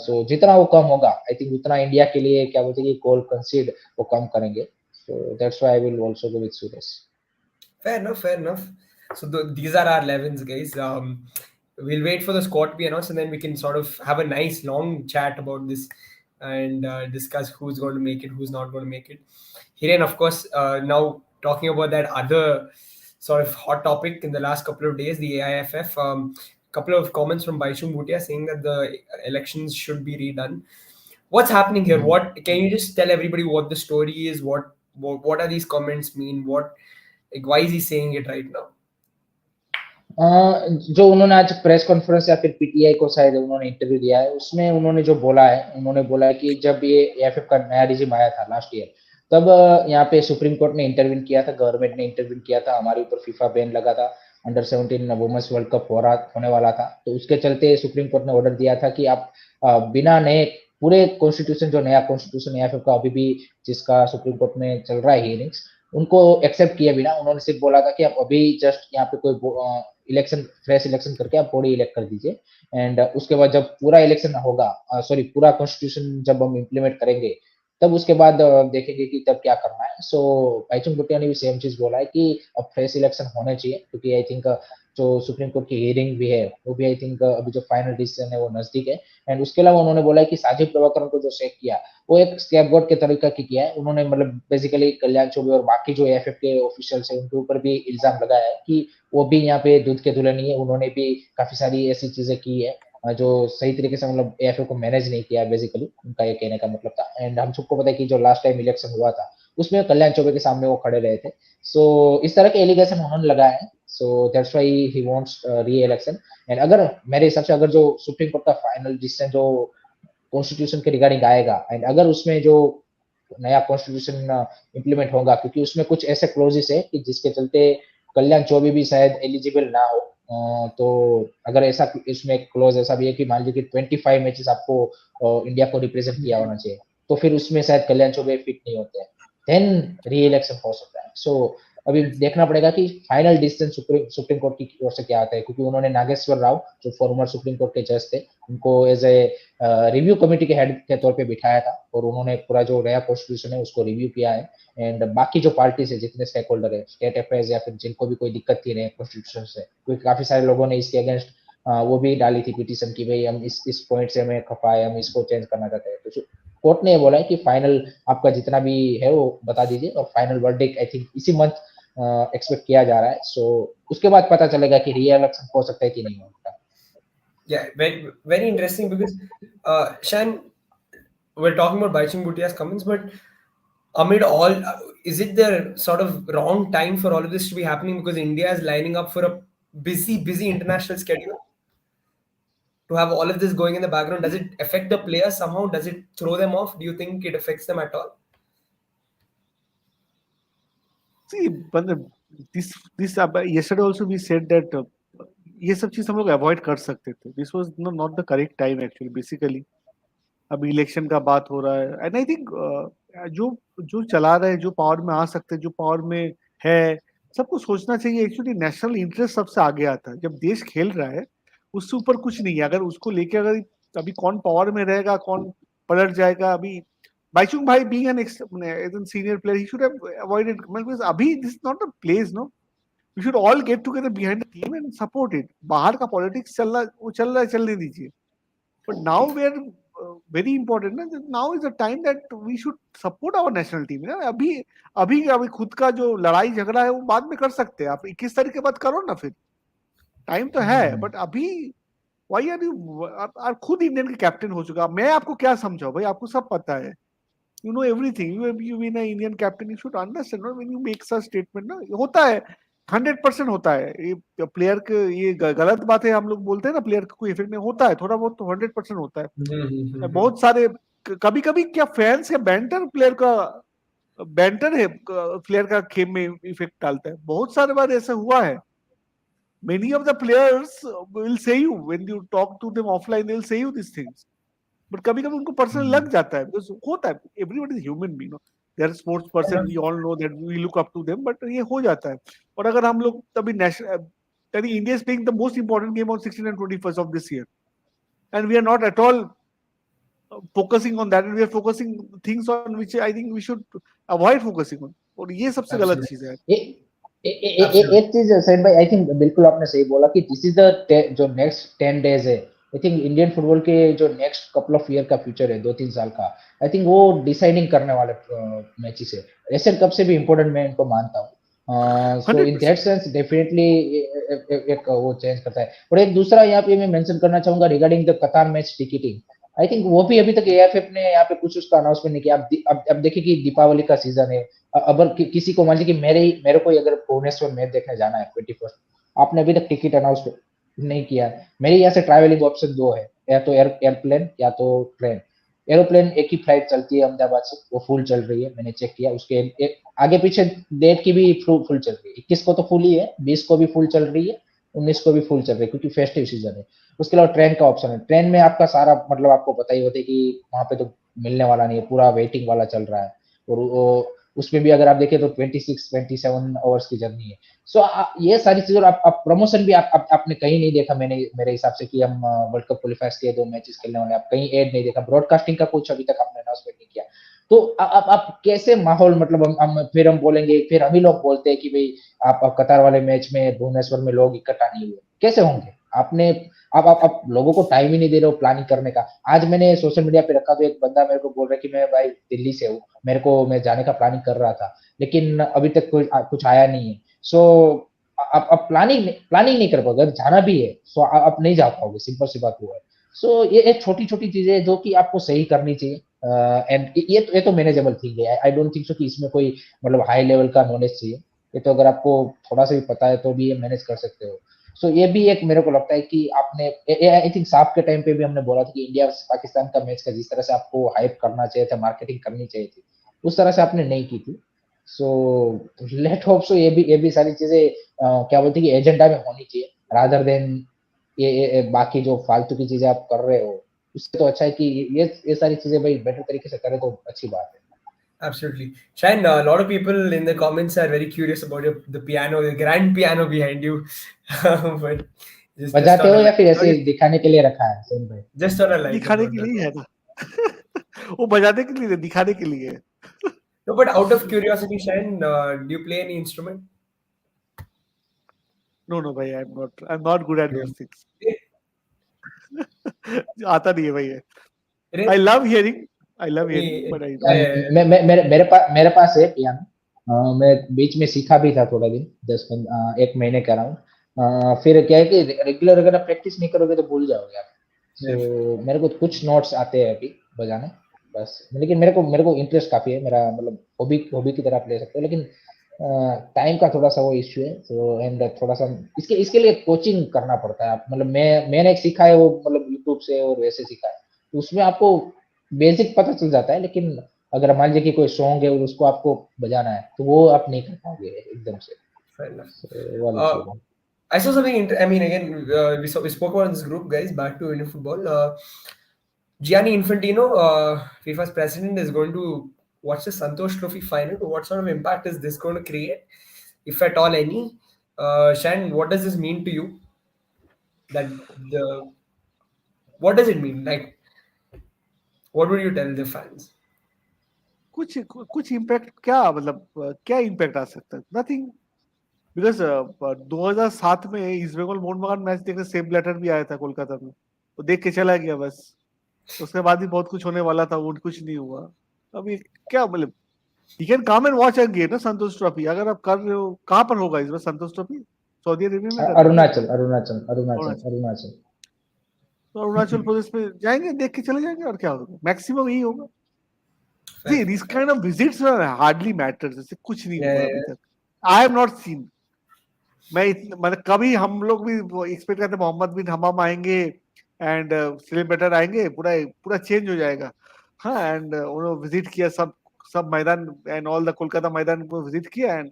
सो जितना वो कम होगा आई थिंक उतना इंडिया के लिए क्या बोलते हैं कि गोल कंसीड वो कम करेंगे। So that's why I will also go with Suresh. Fair enough, fair enough. So these are our 11s, guys. We'll wait for the squad to be announced, and then we can sort of have a nice long chat about this and discuss who's going to make it, who's not going to make it. Hiren, of course, now talking about that other sort of hot topic in the last couple of days, the AIFF. Couple of comments from Bhaichung Bhutia saying that the elections should be redone. What's happening here? What can you just tell everybody what the story is? What are these comments mean? Why is he saying it right now? जो उन्होंने आज प्रेस कॉन्फ्रेंस या फिर पीटीआई को शायद उन्होंने इंटरव्यू दिया है, उसमें उन्होंने जो बोला है, उन्होंने बोला है कि जब ये एएफएफ का नया रिजिम आया था लास्ट ईयर, तब यहाँ पे सुप्रीम कोर्ट ने इंटरव्यू किया था, गवर्नमेंट ने इंटरव्यू किया था, हमारे ऊपर फीफा बैन लगा था, अंडर 17 वुमेन्स वर्ल्ड कप होने वाला था, तो उसके चलते सुप्रीम कोर्ट ने ऑर्डर दिया था कि आप बिना नए पूरे कॉन्स्टिट्यूशन, जो नया कॉन्स्टिट्यूशन एएफएफ का अभी भी जिसका सुप्रीम कोर्ट में चल रहा है हियरिंग्स, उनको एक्सेप्ट किए बिना उन्होंने सिर्फ बोला था कि आप अभी जस्ट यहाँ पे कोई इलेक्शन फ्रेश इलेक्शन करके आप बॉडी इलेक्ट कर दीजिए, एंड उसके बाद जब पूरा इलेक्शन होगा, सॉरी पूरा कॉन्स्टिट्यूशन जब हम इम्प्लीमेंट करेंगे, तब उसके बाद देखेंगे कि तब क्या करना है। सो भाईचुंग भूटिया ने भी सेम चीज बोला है कि अब फ्रेश इलेक्शन होने चाहिए, क्योंकि आई थिंक जो सुप्रीम कोर्ट की हियरिंग भी है वो भी आई थिंक अभी जो फाइनल डिसीजन है वो नजदीक है। एंड उसके अलावा उन्होंने बोला है कि साजिद प्रभाकरन को जो सेक किया वो एक स्कैपगोट के तरीका की किया है उन्होंने, मतलब बेसिकली कल्याण चौबे और बाकी जो एएफएफ के ऑफिशियल्स है उनके ऊपर भी इल्जाम लगाया है कि वो भी यहाँ पे दूध के धुले नहीं है, उन्होंने भी काफी सारी ऐसी चीजें की है जो सही तरीके से मतलब एएफएफ को मैनेज नहीं किया बेसिकली, उनका ये कहने का मतलब था। एंड हम सबको पता है कि जो लास्ट टाइम इलेक्शन हुआ था उसमें कल्याण चौबे के सामने वो खड़े रहे थे। सो इस तरह के एलिगेशन उन्होंने लगाए हैं, so that's why he wants री इलेक्शन। एंड अगर मेरे हिसाब से अगर जो सुप्रीम कोर्ट का फाइनल डिसीजन जो कॉन्स्टिट्यूशन के रिगार्डिंग आएगा, एंड अगर उसमें जो नया कॉन्स्टिट्यूशन इम्प्लीमेंट होगा, क्योंकि उसमें कुछ ऐसे क्लोजेस है कि जिसके चलते कल्याण चौबे भी शायद एलिजिबल ना हो, तो अगर ऐसा इसमें एक क्लोज ऐसा भी है कि मान लीजिए कि 25 मैचेस आपको इंडिया को रिप्रेजेंट किया होना चाहिए, तो फिर उसमें शायद कल्याण चौबे फिट नहीं होते हैं, देन री इलेक्शन हो सकता है। सो अभी देखना पड़ेगा कि फाइनल डिसीजन सुप्रीम कोर्ट की ओर से क्या आता है, क्योंकि उन्होंने नागेश्वर राव जो फॉर्मर सुप्रीम कोर्ट के जज थे उनको एज ए रिव्यू कमेटी के हेड के तौर पे बिठाया था, और उन्होंने पूरा जो नया कॉन्स्टिट्यूशन है उसको रिव्यू किया है। एंड बाकी जो पार्टीज है, जितने स्टेक होल्डर है, स्टेट अफेयर्स या फिर जिनको भी कोई दिक्कत थी नए कॉन्स्टिट्यूशन से, क्योंकि काफी सारे लोगों ने इसके अगेंस्ट वो भी डाली थी पिटीशन की भाई हम इस पॉइंट से हमें खफा है, हम इसको चेंज करना चाहते हैं। तो कोर्ट ने ये बोला है कि फाइनल आपका जितना भी है वो बता दीजिए, और फाइनल वर्डिक्ट आई थिंक इसी मंथ एक्सपेक्ट किया जा रहा है। सो उसके बाद पता चलेगा कि री इलेक्शन हो सकता है कि नहीं होगा। Yeah, very interesting because Shan, we're talking about Bhaichung Bhutia's comments, but amid all, is it the sort of wrong time for all of this to be happening because India is lining up for a busy international schedule? To have all of this going in the background, does it affect the players somehow? Does it throw them off? Do you think it affects them at all? See, but this yesterday also we said that ये सब चीज हम लोग अवॉइड कर सकते थे. This was not the correct time actually basically. अभी इलेक्शन का बात हो रहा है एंड आई थिंक जो जो चला रहे हैं, जो पावर में आ सकते हैं, जो पावर में है, सबको सोचना चाहिए एक्चुअली नेशनल इंटरेस्ट सबसे आगे आता है. जब देश खेल रहा है उससे ऊपर कुछ नहीं है. अगर उसको लेके अगर अभी कौन पावर में रहेगा, कौन पलट जाएगा, अभी बाइचुंग भाई being an senior player he should have avoided. अभी this is not a place, no. We should all get together behind the team and support it. बाहर का पॉलिटिक्स चल रहा है, चलने दीजिए. But now we are very important ना. Now is the time that we should support our national team. ना अभी खुद का जो लड़ाई झगड़ा है वो बाद में कर सकते हैं. आप 21 तारीख के बाद करो ना, फिर टाइम तो है. बट अभी why are you आप खुद इंडियन के कैप्टन हो चुका. मैं आपको क्या समझाऊं भाई, आपको सब पता है. You know everything. You been an Indian captain. You should understand. No? When you make such statement, ना होता है 100% होता है. ये प्लेयर के ये गलत बात है, हम लोग बोलते हैं ना प्लेयर को कोई इफेक्ट नहीं होता है, थोड़ा बहुत तो 100% होता है. बहुत सारे कभी कभी क्या फैंस या बैंटर प्लेयर का बैंटर है प्लेयर का गेम में इफेक्ट डालता है. बहुत सारे बार ऐसा हुआ है. Many of the players will say you when you talk to them offline, they will say you these things. But कभी कभी उनको पर्सनल लग जाता है. बिकॉज होता है, everybody is human being. They are sports person, we all know that, we look up to them. But ये हो जाता है. और अगर हम लोग तभी national India is playing the most important game on 16 and 21st of this year and we are not at all focusing on that. We are focusing things on which I think we should avoid focusing on. और ये सबसे गलत चीज है. एक चीज सैन भाई, आई थिंक बिल्कुल आपने सही बोला कि दिस इज द जो नेक्स्ट 10 डेज है, आई थिंक इंडियन फुटबॉल के जो नेक्स्ट कपल ऑफ ईयर का फ्यूचर है, 2-3 साल का, आई थिंक वो डिसाइडिंग करने वाले मैचेस है. एशियन कप से भी इम्पोर्टेंट मैं इनको मानता हूँ. सो इन दैट सेंस डेफिनेटली एक वो चेंज करता है. और एक दूसरा यहाँ पे मैं मेंशन करना चाहूंगा रिगार्डिंग द कतार मैच टिकटिंग. आई थिंक वो भी अभी तक एआईएफएफ ने यहाँ पे कुछ उसका अनाउंसमेंट नहीं किया. अब देखिए कि दीपावली का सीजन है, अगर किसी को मान लीजिए कि मेरे को अगर भुवनेश्वर मैच देखने जाना है 21st, आपने अभी तक टिकट अनाउंस नहीं किया. मेरे यहाँ से ट्रैवलिंग ऑप्शन 2 है, या तो एयरप्लेन या तो ट्रेन. एरोप्लेन एक ही फ्लाइट चलती है अहमदाबाद से, वो फुल चल रही है, मैंने चेक किया. उसके आगे पीछे डेट की भी फुल चल रही है. 21 को तो फुल ही है, 20 को भी फुल चल रही है, 19 को भी फुल चल रही है, क्योंकि फेस्टिव सीजन है. उसके अलावा ट्रेन का ऑप्शन है. ट्रेन में आपका सारा मतलब आपको पता ही होता है कि वहां पे तो मिलने वाला नहीं है, पूरा वेटिंग वाला चल रहा है. और वो उसमें भी अगर आप देखें तो 26-27 ओवर्स की जर्नी है। सो ये सारी चीजें, आप प्रमोशन भी आपने कहीं नहीं देखा, मैंने मेरे हिसाब से, कि हम वर्ल्ड कप क्वालिफायर्स के 2 मैचेस खेलने वाले, आप कहीं एड नहीं देखा, ब्रॉडकास्टिंग का कुछ अभी तक आपने अनाउंसमेंट नहीं किया। तो आप कैसे माहौल, मतलब हम बोलेंगे, फिर हम ही लोग बोलते हैं कि भाई आप कतार वाले मैच में भुवनेश्वर में लोग इकट्ठा नहीं हुए, कैसे होंगे? आपने आप लोगों को टाइम ही नहीं दे रहे हो प्लानिंग करने का। आज मैंने सोशल मीडिया पे रखा तो एक बंदा मेरे को बोल रहा है कि मैं भाई दिल्ली से हूँ, मैं जाने का प्लानिंग कर रहा था, लेकिन अभी तक कुछ आया नहीं है। सो आप प्लानिंग नहीं कर पाओगे, अगर जाना भी है तो आप नहीं जा पाओगे, सिंपल सी बात वो है। सो ये छोटी छोटी चीजें है जो कि आपको सही करनी चाहिए, एंड ये तो मैनेजेबल थिंग है। आई डोंट थिंक सो कि इसमें कोई मतलब हाई लेवल का नॉलेज चाहिए, ये तो अगर आपको थोड़ा सा भी पता है तो भी ये मैनेज कर सकते हो। सो ये भी एक मेरे को लगता है कि आपने, आई थिंक साफ के टाइम पे भी हमने बोला था कि इंडिया पाकिस्तान का मैच का जिस तरह से आपको हाइप करना चाहिए था, मार्केटिंग करनी चाहिए थी, उस तरह से आपने नहीं की थी। सो लेट होप सो ये भी सारी चीजें क्या बोलते हैं कि एजेंडा में होनी चाहिए, रादर देन ये बाकी जो फालतू की चीजें आप कर रहे हो। उससे तो अच्छा है कि ये सारी चीजें भाई बेटर तरीके से करें तो अच्छी बात है। Absolutely. Shain, a lot of people in the comments are very curious about the piano, the grand piano behind you. But just बजाते on हो a या फिर ऐसे भाई दिखाने के लिए रखा है सेम भाई? just on a light दिखाने about के that. लिए ही है ना। वो बजाने के लिए, दिखाने के लिए। No, but out of curiosity, Shain, do you play any instrument? No no भाई, I am not good at those things. Eh, आता नहीं है भाई ये। eh, I love hearing, eh, but I yeah, don't. yeah, yeah. मेरे पास है पियानो। मैं बीच में सीखा भी था थोड़ा दिन, 1 महीने का रहा हूँ। फिर क्या है कि रेगुलर अगर आप प्रैक्टिस नहीं करोगे तो भूल जाओगे आप। Yeah. सो मेरे को कुछ नोट्स आते हैं अभी बजाने, बस। लेकिन मेरे को इंटरेस्ट काफी है, मेरा मतलब हॉबी की तरह आप ले सकते हो, लेकिन टाइम का थोड़ा सा वो इश्यू है। तो एंड थोड़ा सा इसके लिए कोचिंग करना पड़ता है। आप मतलब मैंने एक सीखा है वो, मतलब यूट्यूब से और वैसे सीखा है, तो उसमें आपको बेसिक पता चल जाता है, लेकिन अगर मान लीजिए कि कोई सॉन्ग है और उसको आपको बजाना है तो वो आप नहीं कर पाओगे एकदम से। Fair enough. So, वो वाली Uh, चीज है। I saw something. I mean, again, we spoke about this group, guys. Back to Indian football. Gianni Infantino, FIFA's president, is going to watch the Santosh Trophy final. What sort of impact is this going to create, if at all any? Shan, what does this mean to you? That the What does it mean? Like, what would you tell the fans? कुछ कुछ इम्पैक्ट क्या, मतलब क्या इम्पैक्ट आ सकता है? नथिंग, बिकॉज 2007 में ईस्ट बंगाल मोहन बगान मैच देखने सेम ब्लैटर भी आया था कोलकाता में, वो देख के चला गया बस। उसके बाद भी बहुत कुछ होने वाला था, वो कुछ नहीं हुआ। अभी क्या मतलब, you can come and watch a game ना संतोष ट्रॉफी, अगर आप कर रहे हो। कहाँ पर होगा इस बार संतोष ट्रॉफी? सऊदी अरेबिया में कर रहे हैं क्या? अरुणाचल। अरुणाचल। तो अरुणाचल प्रदेश में जाएंगे, देख के चले जाएंगे, और क्या होगा, मैक्सिमम यही होगा। See, Fair. these kind of visits hardly matters, जैसे कुछ नहीं Yeah, हुआ yeah, अभी yeah. तक। I have not seen. मतलब कभी हम लोग भी एक्सपेक्ट करते मोहम्मद बिन हमाम आएंगे एंड सेलिब्रेटर आएंगे, पूरा पूरा चेंज हो जाएगा। हाँ, एंड उन्होंने विजिट किया, सब मैदान एंड ऑल द कोलकाता मैदान को विजिट किया, and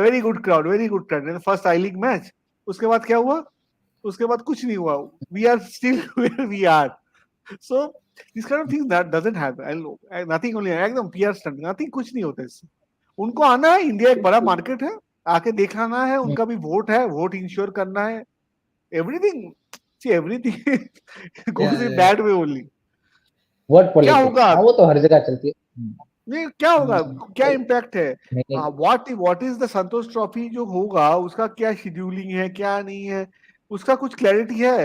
very good crowd, very good crowd. First I league match, उसके बाद क्या हुआ? उसके बाद कुछ नहीं हुआ। We are still where we are. So this kind of things that doesn't happen, nothing, only एकदम पीआर स्टंट, नथिंग, कुछ नहीं होता इससे। उनको आना है, इंडिया एक बड़ा मार्केट है, आके दिखाना है, उनका भी वोट है, वोट इंश्योर करना है। Everything, see everything Yeah, goes in yeah, that way only. Word क्या पॉलिटिक्स, होगा? हाँ वो तो हर जगह चलती है। नहीं, क्या होगा, क्या इम्पैक्ट है? नहीं, what is the Santosh trophy जो होगा, उसका क्या शेड्यूलिंग है, क्या नहीं है, उसका कुछ क्लैरिटी है?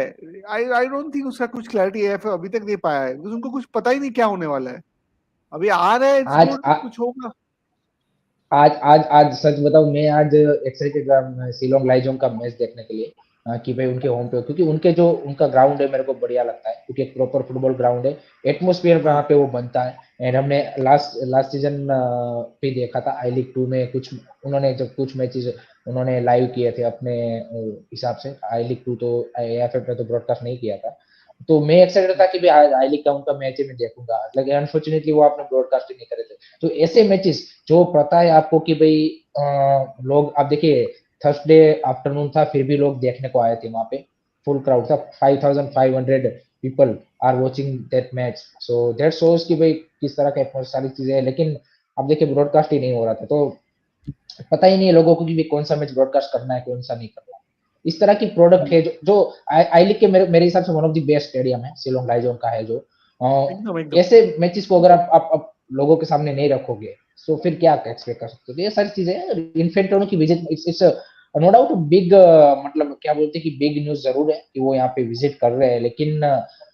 आई डोंट थिंक उसका कुछ क्लैरिटी है, अभी तक दे पाया है, because उनको कुछ पता ही नहीं क्या होने वाला है। अभी आ रहा है, इट्स आज गुड, कुछ होगा। आज आज आज सच बताऊं, मैं आज एक्साइटेड रहा शिलोंग लाइजोंग का मैच देखने के लिए, कि भाई उनके होम पे, क्योंकि उनका ग्राउंड है, मेरे को बढ़िया लगता है, क्योंकि एक प्रॉपर फुटबॉल ग्राउंड है, एटमोस्फियर वहाँ पे वो बनता है। एंड हमने लास्ट सीजन पे देखा था आई लीग 2 में, उन्होंने जब कुछ मैचेस उन्होंने लाइव किए थे अपने हिसाब से। आई लीग 2 तो AIFF ने तो ब्रॉडकास्ट नहीं किया था, तो मैं एक्साइटेड था कि भाई आई लीग का उनका मैच है, मैं देखूंगा, लेकिन अनफॉर्चुनेटली वो आपने ब्रॉडकास्ट ही नहीं करे थे। तो ऐसे मैचेस जो पता है आपको कि भाई लोग, आप देखिए थर्सडे आफ्टरनून था, फिर भी लोग देखने को आए थे वहां पे, फुल क्राउड था, 5500 people are watching that match. So that shows कि भाई किस तरह का सारी चीजें है। लेकिन आप देखिए ब्रॉडकास्ट ही नहीं हो रहा था, तो पता ही नहीं है लोगों को कि कौन सा मैच ब्रॉडकास्ट करना है, कौन सा नहीं करना है। इस तरह की प्रोडक्ट है जो आई लीग के मेरे हिसाब से one of the best stadium है, शिलोंग लाइजोन का है जो। एकदम एकदम ऐसे मैचेस को अगर आप लोगों के सामने नहीं रखोगे तो फिर क्या एक्सपेक्ट कर सकते हो? तो ये सारी चीजें इन्फेंटोनो की visit, it's no doubt big, मतलब क्या बोलते हैं कि बिग न्यूज जरूर है कि वो यहाँ पे विजिट कर रहे हैं, लेकिन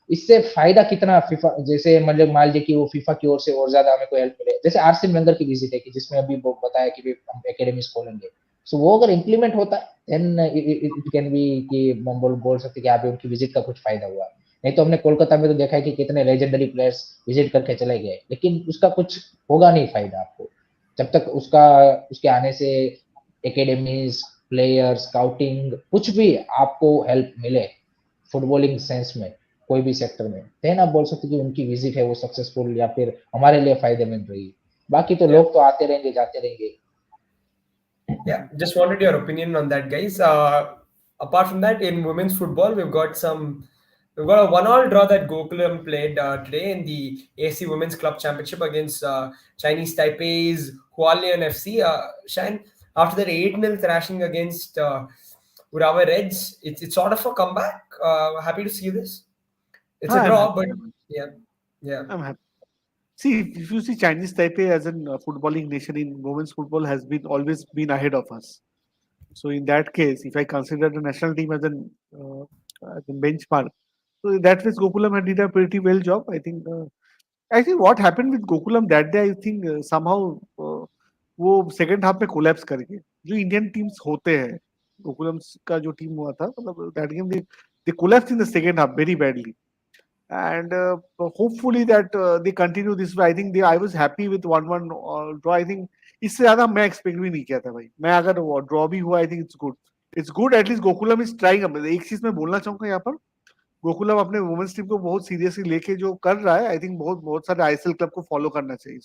इससे फायदा कितना फीफा, जैसे मतलब मान लीजिए कि वो फीफा की ओर से और ज्यादा हमें कोई हेल्प मिले, जैसे आरसीन वेंगर की विजिट है कि जिसमें अभी वो बताया कि हम एकेडमीज खोलेंगे, सो वो अगर इम्प्लीमेंट होता है देन इट कैन बी कि हम बोल सकते कि यहाँ पे उनकी विजिट का कुछ फायदा हुआ। नहीं तो हमने कोलकाता में तो देखा है कि कितने लेजेंडरी प्लेयर्स विजिट करके चले गए, लेकिन उसका कुछ होगा नहीं फायदा आपको जब तक उसके आने से एकेडमीज, प्लेयर, स्काउटिंग, कुछ भी आपको हेल्प मिले फुटबॉलिंग सेंस में, कोई भी सेक्टर में, देन आप बोल सकते कि उनकी विजिट है वो सक्सेसफुल या फिर हमारे लिए फायदेमंद रही। बाकी तो Yeah. लोग तो आते रहेंगे जाते रहेंगे। Yeah, just wanted your opinion on that, guys. Apart from that, in women's football, we've got a one-all draw that Gokulam played today in the AC Women's Club Championship against Chinese Taipei's Hualien FC. Shine, after that 8-0 thrashing against Urawa Reds, it's sort of a comeback. Happy to see this. It's a हाँ, I'm draw, but happy. yeah, yeah. I'm happy. See, if you see Chinese Taipei as a footballing nation in women's football has been always been ahead of us. So in that case, if I consider the national team as a benchmark, so in that way Gokulam had did a pretty well job. I think what happened with Gokulam that day, I think somehow वो second half में collapse कर गए. जो Indian teams होते हैं, गोकुलम का जो टीम हुआ था, मतलब that game they collapsed in the second half very badly. And hopefully that they continue this way. I think I was happy with 1-1 draw. I think इससे ज्यादा मैं एक्सपेक्ट भी नहीं किया था भाई। मैं अगर ड्रॉ भी हुआ, आई think it's good at least Gokulam is trying. एक चीज मैं बोलना चाहूंगा यहाँ पर, गोकुलम अपने वुमेन्स टीम को बहुत सीरियसली लेके जो कर रहा है, आई थिंक बहुत सारे आईएसएल क्लब को फॉलो करना चाहिए।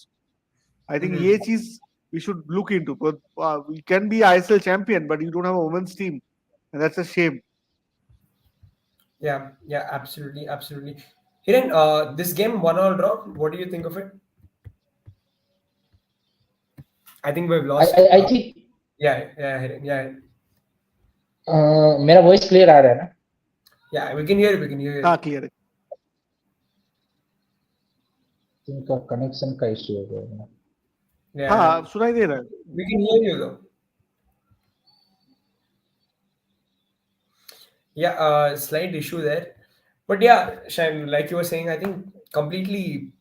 आई थिंक ये चीज we should look into, but we can be ISL champion but you don't have a women's team, and that's a shame. Yeah, yeah, absolutely, absolutely. Hiren, this game 1-all draw. What do you think of it? I think we've lost. I think Yeah, Hiren, yeah. मेरा वॉइस क्लियर आ रहा है ना? Yeah, we can hear you. We can hear you. हाँ, क्लियर है। इनका कनेक्शन का इश्यू हो गया। Yeah, हाँ, सुनाई दे रहा है। we can hear you though. Yeah, slight issue there. But yeah, Shine, like you were saying, I think completely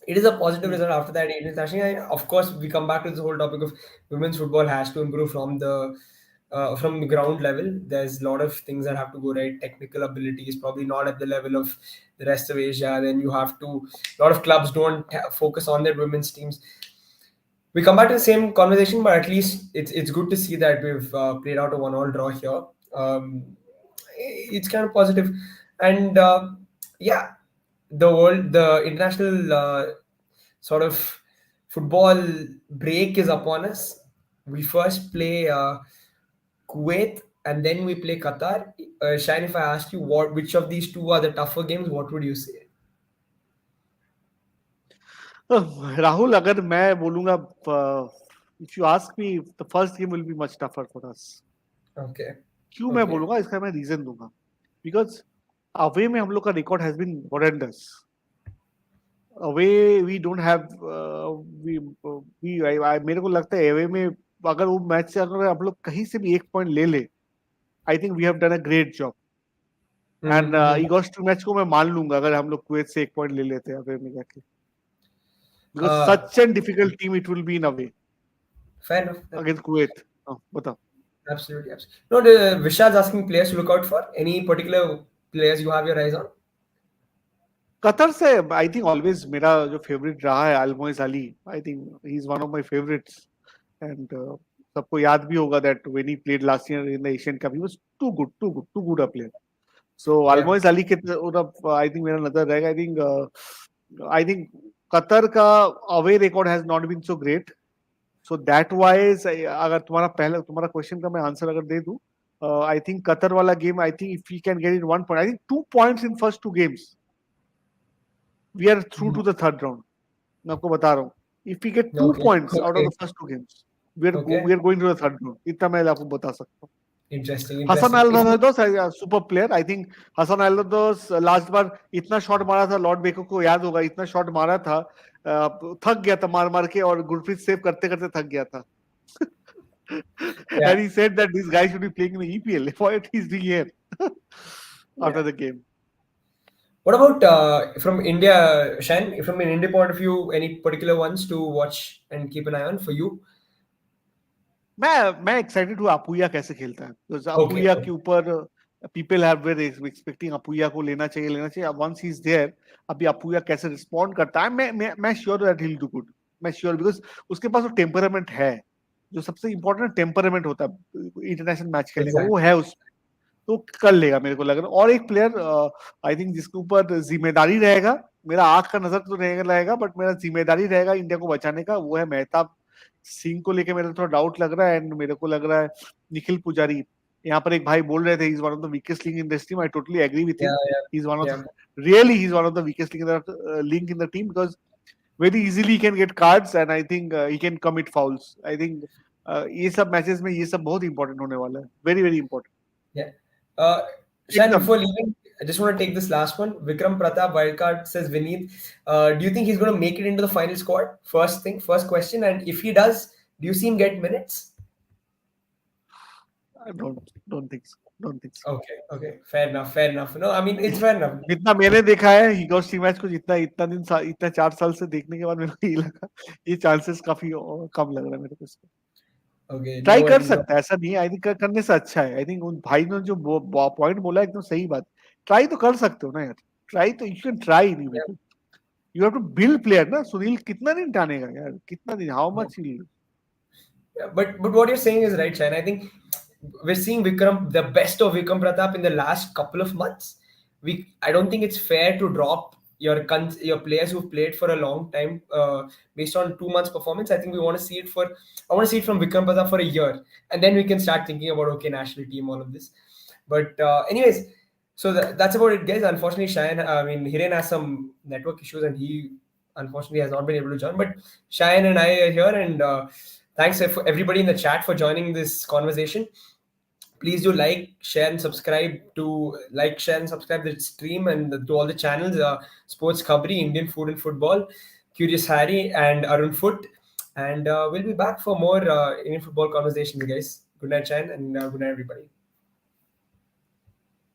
it is a positive result after that 18th thrashing. Of course, we come back to this whole topic of women's football has to improve from the ground level. There's a lot of things that have to go right. Technical ability is probably not at the level of the rest of Asia. Then you have to, a lot of clubs don't focus on their women's teams. We come back to the same conversation, but at least it's good to see that we've played out a 1-all draw here. It's kind of positive, and yeah, the international sort of football break is upon us. We first play Kuwait, and then we play Qatar. Shine, if I asked you which of these two are the tougher games, what would you say? Rahul, अगर मैं बोलूंगा, if you ask me, the first game will be much tougher for us. Okay. क्यों मैं बोलूंगा, इसका मैं रीजन दूंगा। बिकॉज अवे में हम लोग का record has been horrendous. Away we don't have, मेरे को लगता है अवे में अगर वो मैच से अगर हम लोग कहीं से भी एक पॉइंट ले ले, I think we have done a great job. And egos to match को मैं मान लूंगा अगर हम लोग कुवैत से एक पॉइंट ले लेते हैं अवे में जाके, because such an difficult team it will be in away. Fair enough. Against Kuwait. बताओ। Absolutely, absolutely. No, Vishad's asking players to look out for. Any particular players you have your eyes on? Qatar से आई थिंक ऑलवेज मेरा जो फेवरेट रहा है Almoez Ali. I think he is one of my favourites, and सबको याद भी होगा that when he played last year in the Asian Cup he was too good a player. So Almoez Ali के तरफ आई थिंक मेरा नजर रहेगा। आई थिंक कतर का away record has not been so great, so that wise अगर तुम्हारा क्वेश्चन का मैं आंसर अगर दे दूं, आई थिंक कतर वाला गेम, I think if we can get in 1 point, I think 2 points in first 2 games, we are through to the third round. मैं आपको बता रहा हूँ, If we get 2 Okay. points out of Okay. the first 2 games, we are Okay. going to the third round. इतना मैं आपको बता सकता हूँ. Interesting. Hassan Interesting. Alvarez is a super player. I think Hassan Alvarez last बार इतना शॉट मारा था, लॉर्ड बेको को याद होगा, इतना शॉट मारा था, थक गया था मार के, और गुरप्रीत सेव करते करते थक गया था. Yeah. And he said that this guy should be playing in the EPL. What he's doing here after the game. What about from India, Shan? From an India point of view, any particular ones to watch and keep an eye on for you? मैं एक्साइटेड हूँ अपुया कैसे खेलता है, बिकॉज Okay. अपुया के ऊपर people have were expecting Apuia को लेना चाहिए. वंस ही इज देयर, अभी अपुया कैसे रिस्पॉन्ड करता है, मैं sure that he will do good. मैं श्योर, बिकॉज उसके पास वो टेम्परामेंट है, जो सबसे इंपॉर्टेंट टेम्परामेंट होता है इंटरनेशनल मैच खेलने का, वो है उसमें, तो कर लेगा मेरे को लग रहा है. और एक प्लेयर आई थिंक जिसके ऊपर जिम्मेदारी रहेगा, मेरा आंख का नजर तो रहेगा, बट मेरा जिम्मेदारी रहेगा इंडिया को बचाने का, वो है मेहताब सिंह को लेके मेरा थोड़ा डाउट लग रहा है. एंड मेरे को लग रहा है निखिल पुजारी, यहाँ पर एक भाई बोल रहे थे he is one of the weakest link in this team. I totally agree with him. Yeah. He is one of Yeah. Really he is one of the weakest link in the team, because very easily can get cards and I think he can commit fouls. I think ये सब मैचेस में ये सब बहुत इंपॉर्टेंट होने वाला है, very very important. Yeah. Shan, before leaving, I just want to take this last one. Vikram Pratap wildcard says Vineet, do you think he's going to make it into the final squad? First question. And if he does, do you see him get minutes? I don't think so. Okay. Fair enough. No, I mean, it's fair enough. जितना मैंने देखा है ही गॉट मैच को, इतना 4 साल से देखने के बाद मेरे को ये लगा ये चांसेस काफी कम लग रहा है मेरे को. Okay. ट्राई No कर worries. सकता है, ऐसा नहीं है. आई थिंक करने से अच्छा है. आई थिंक उन भाई ने जो पॉइंट बोला एकदम सही बात. ट्राई तो कर सकते हो ना यार, ट्राई तो यू कैन ट्राई. नहीं बिल्कुल, you have to build player ना. सुनील कितना दिन टानेगा यार, कितना दिन, how much he. Yeah, but what you're saying is right, Shine. I think we're seeing the best of Vikram Pratap in the last couple of months. I don't think it's fair to drop your players who've played for a long time based on 2 months performance. I think I want to see it from Vikram Pratap for a year, and then we can start thinking about national team, all of this. But anyways, so that's about it, guys. Unfortunately, Hiren has some network issues and he unfortunately has not been able to join. But Cheyenne and I are here, and thanks for everybody in the chat for joining this conversation. Please do share and subscribe the stream and to all the channels, Sports Khabri, Indian Food and Football, Curious Harry, and Arun Foot. And we'll be back for more Indian football conversations, guys. Good night, Cheyenne, and good night, everybody.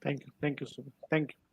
Thank you so much. Thank you.